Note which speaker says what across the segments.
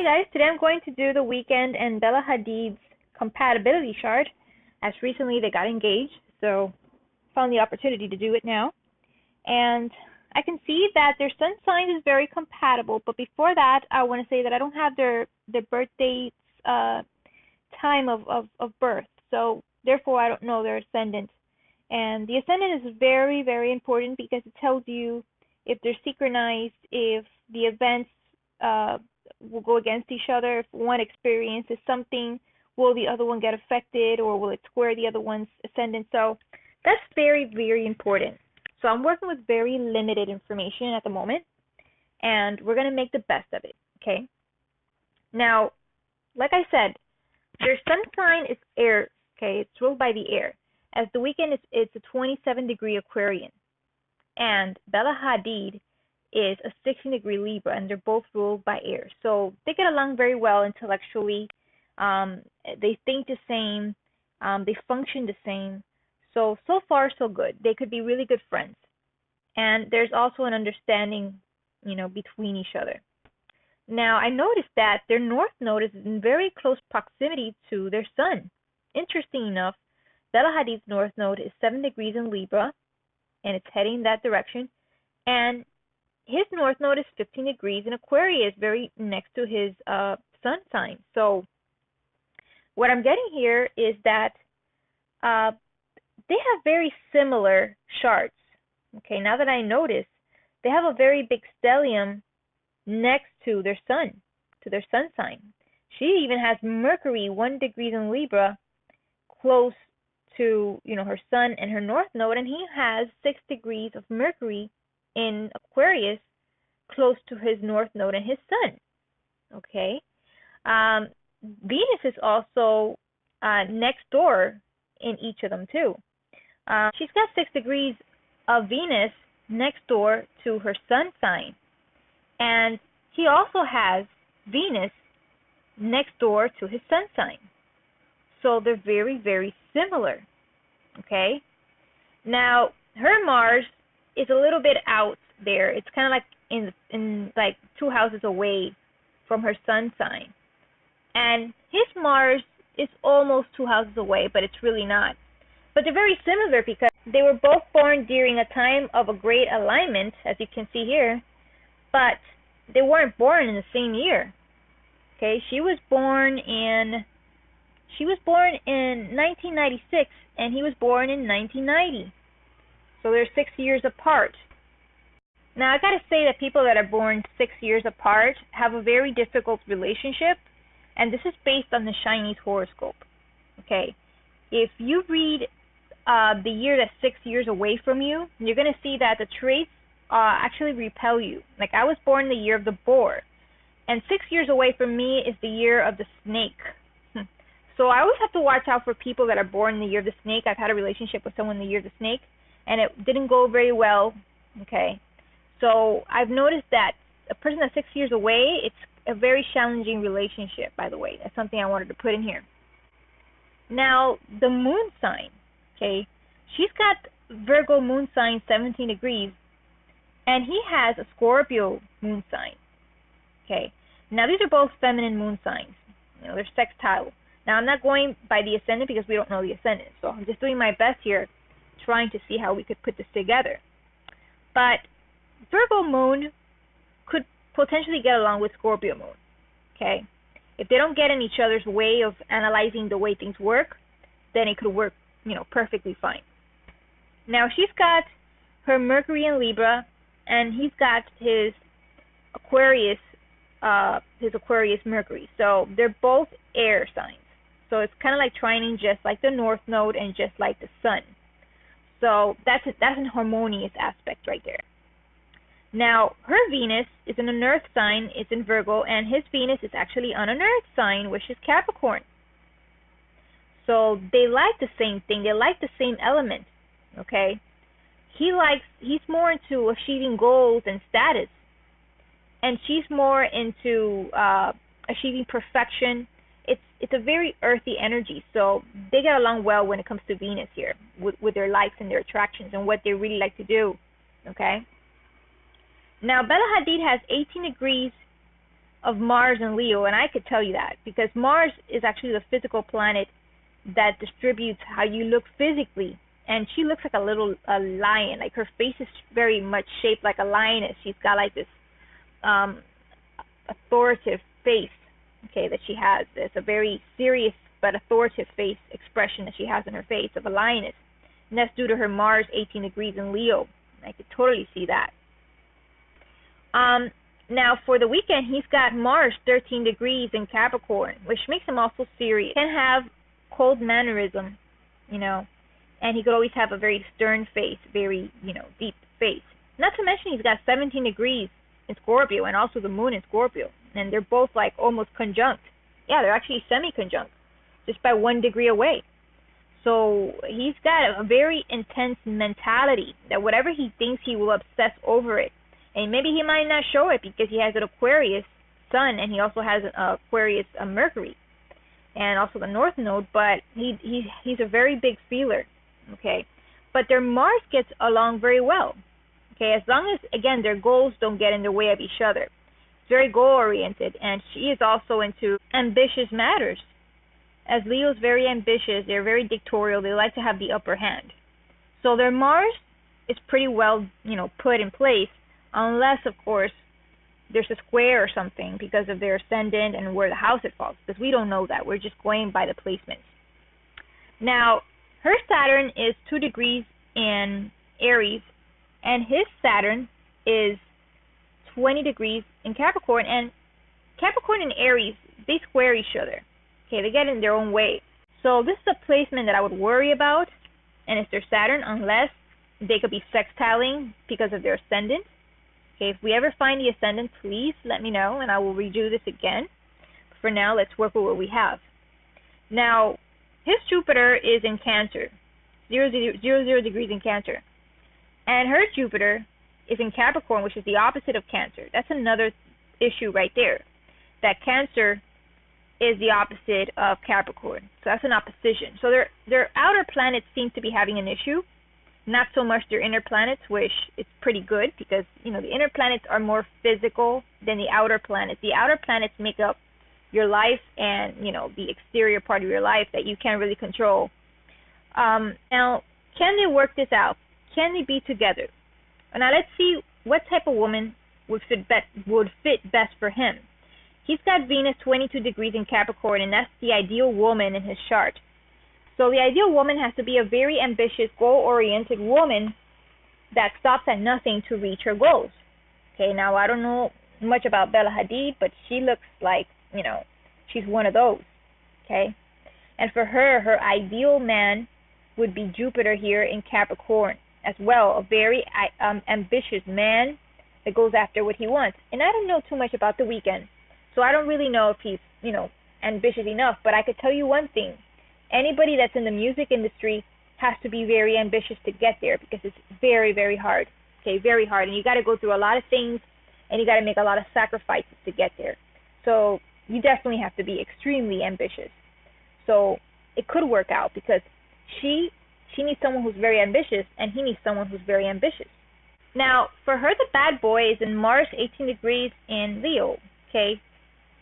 Speaker 1: Hi guys, today I'm going to do the Weeknd and Bella Hadid's compatibility chart, as recently they got engaged, so found the opportunity to do it now. And I can see that their sun sign is very compatible, but before that I want to say that I don't have their birth dates, time of birth, so therefore I don't know their ascendant. And the ascendant is very, very important because it tells you if they're synchronized, if the events will go against each other. If one experiences something, will the other one get affected, or will it square the other one's ascendant? So that's very, very important. So I'm working with very limited information at the moment, and we're going to make the best of it, okay? Now, like I said, their sun sign is air, okay? It's ruled by the air. As the Weeknd, it's a 27-degree Aquarian, and Bella Hadid is a 16-degree Libra, and they're both ruled by air. So they get along very well intellectually. They think the same. They function the same. So far, so good. They could be really good friends. And there's also an understanding, between each other. Now, I noticed that their north node is in very close proximity to their sun. Interesting enough, Bella Hadid's north node is 7 degrees in Libra, and it's heading in that direction. And his north node is 15 degrees in Aquarius, very next to his sun sign. So what I'm getting here is that they have very similar charts. Okay, now that I notice, they have a very big stellium next to their sun sign. She even has Mercury 1 degree in Libra close to her sun and her north node, and he has 6 degrees of Mercury in Aquarius close to his north node and his sun. Okay, Venus is also next door in each of them too. She's got 6 degrees of Venus next door to her sun sign, and he also has Venus next door to his sun sign. So they're very, very similar. Okay, now her Mars is a little bit out there. It's kind of like in like 2 houses away from her sun sign, and his Mars is almost 2 houses away, but it's really not. But they're very similar because they were both born during a time of a great alignment, as you can see here, but they weren't born in the same year. Okay, she was born in 1996, and he was born in 1990. So they're 6 years apart. Now, I gotta say that people that are born 6 years apart have a very difficult relationship, and this is based on the Chinese horoscope. Okay, if you read the year that's 6 years away from you, you're gonna see that the traits actually repel you. Like, I was born the year of the boar, and 6 years away from me is the year of the snake. So I always have to watch out for people that are born in the year of the snake. I've had a relationship with someone in the year of the snake, and it didn't go very well. Okay, so I've noticed that a person that's 6 years away, it's a very challenging relationship, by the way. That's something I wanted to put in here. Now, the moon sign, okay, she's got Virgo moon sign 17 degrees, and he has a Scorpio moon sign. Okay, now these are both feminine moon signs. They're sextile. Now, I'm not going by the ascendant because we don't know the ascendant, so I'm just doing my best here, trying to see how we could put this together. But Virgo moon could potentially get along with Scorpio moon. Okay, if they don't get in each other's way of analyzing the way things work, then it could work, perfectly fine. Now, she's got her Mercury in Libra, and he's got his Aquarius Mercury. So they're both air signs. So it's kind of like trining, just like the north node and just like the sun. So that's an harmonious aspect right there. Now, her Venus is in an earth sign, it's in Virgo, and his Venus is actually on an earth sign, which is Capricorn. So they like the same thing, they like the same element, okay? He's more into achieving goals and status, and she's more into achieving perfection. It's a very earthy energy, so they get along well when it comes to Venus here, with their likes and their attractions and what they really like to do, okay? Now, Bella Hadid has 18 degrees of Mars and Leo, and I could tell you that because Mars is actually the physical planet that distributes how you look physically. And she looks like a lion. Like her face is very much shaped like a lioness. She's got like this authoritative face, okay, that she has. It's a very serious but authoritative face expression that she has in her face of a lioness. And that's due to her Mars 18 degrees in Leo. I could totally see that. Now for the Weeknd, he's got Mars 13 degrees in Capricorn, which makes him also serious. He can have cold mannerism, you know, and he could always have a very stern face, very, you know, deep face. Not to mention he's got 17 degrees in Scorpio and also the moon in Scorpio, and they're both like almost conjunct. Yeah, they're actually semi-conjunct, just by 1 degree away. So he's got a very intense mentality that whatever he thinks, he will obsess over it. And maybe he might not show it because he has an Aquarius Sun and he also has an Aquarius Mercury and also the North Node, but he's a very big feeler, okay? But their Mars gets along very well, okay, as long as, again, their goals don't get in the way of each other. It's very goal-oriented, and she is also into ambitious matters. As Leo's very ambitious, they're very dictatorial, they like to have the upper hand. So their Mars is pretty well, you know, put in place, unless, of course, there's a square or something because of their ascendant and where the house it falls, because we don't know that. We're just going by the placements. Now, her Saturn is 2 degrees in Aries, and his Saturn is 20 degrees in Capricorn, and Capricorn and Aries, they square each other. Okay, they get in their own way. So this is a placement that I would worry about, and it's their Saturn, unless they could be sextiling because of their ascendant. Okay, if we ever find the ascendant, please let me know, and I will redo this again. But for now, let's work with what we have. Now, his Jupiter is in Cancer, 0 degrees in Cancer. And her Jupiter is in Capricorn, which is the opposite of Cancer. That's another issue right there, that Cancer is the opposite of Capricorn. So that's an opposition. So their outer planets seem to be having an issue. Not so much their inner planets, which is pretty good because, you know, the inner planets are more physical than the outer planets. The outer planets make up your life and, you know, the exterior part of your life that you can't really control. Now, can they work this out? Can they be together? Now, let's see what type of woman would fit best for him. He's got Venus 22 degrees in Capricorn, and that's the ideal woman in his chart. So the ideal woman has to be a very ambitious, goal-oriented woman that stops at nothing to reach her goals. Okay, now I don't know much about Bella Hadid, but she looks like, you know, she's one of those. Okay, and for her, her ideal man would be Jupiter here in Capricorn as well, a very ambitious man that goes after what he wants. And I don't know too much about the Weeknd, so I don't really know if he's, you know, ambitious enough, but I could tell you one thing. Anybody that's in the music industry has to be very ambitious to get there because it's very, very hard. Okay, very hard. And you got to go through a lot of things and you got to make a lot of sacrifices to get there. So you definitely have to be extremely ambitious. So it could work out because she needs someone who's very ambitious and he needs someone who's very ambitious. Now, for her, the bad boy is in Mars 18 degrees in Leo. Okay,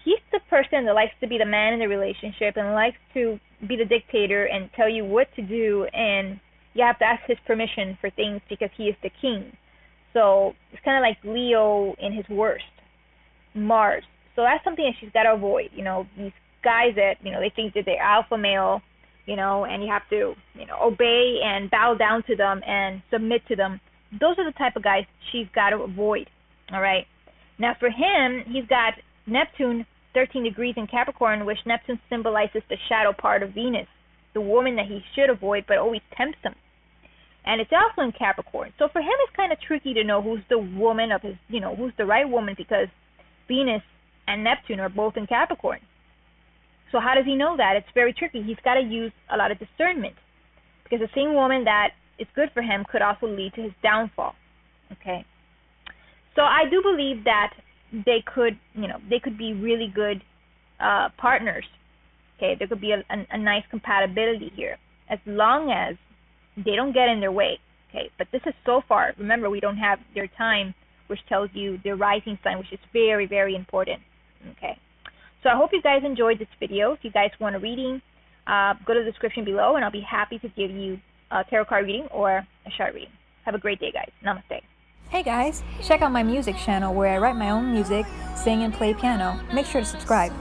Speaker 1: he's the person that likes to be the man in the relationship and likes to be the dictator and tell you what to do, and you have to ask his permission for things because he is the king. So it's kind of like Leo in his worst, Mars. So that's something that she's got to avoid. You know, these guys that, you know, they think that they're alpha male, you know, and you have to, you know, obey and bow down to them and submit to them. Those are the type of guys she's got to avoid. All right. Now for him, he's got Neptune 13 degrees in Capricorn, which Neptune symbolizes the shadow part of Venus, the woman that he should avoid but always tempts him. And it's also in Capricorn. So for him, it's kind of tricky to know who's the woman of his, you know, who's the right woman because Venus and Neptune are both in Capricorn. So how does he know that? It's very tricky. He's got to use a lot of discernment because the same woman that is good for him could also lead to his downfall. Okay. So I do believe that they could, you know, they could be really good partners. Okay, there could be a nice compatibility here as long as they don't get in their way. Okay, but this is so far. Remember, we don't have their time, which tells you their rising sign, which is very, very important. Okay. So I hope you guys enjoyed this video. If you guys want a reading, go to the description below, and I'll be happy to give you a tarot card reading or a chart reading. Have a great day, guys. Namaste.
Speaker 2: Hey guys, check out my music channel where I write my own music, sing and play piano. Make sure to subscribe.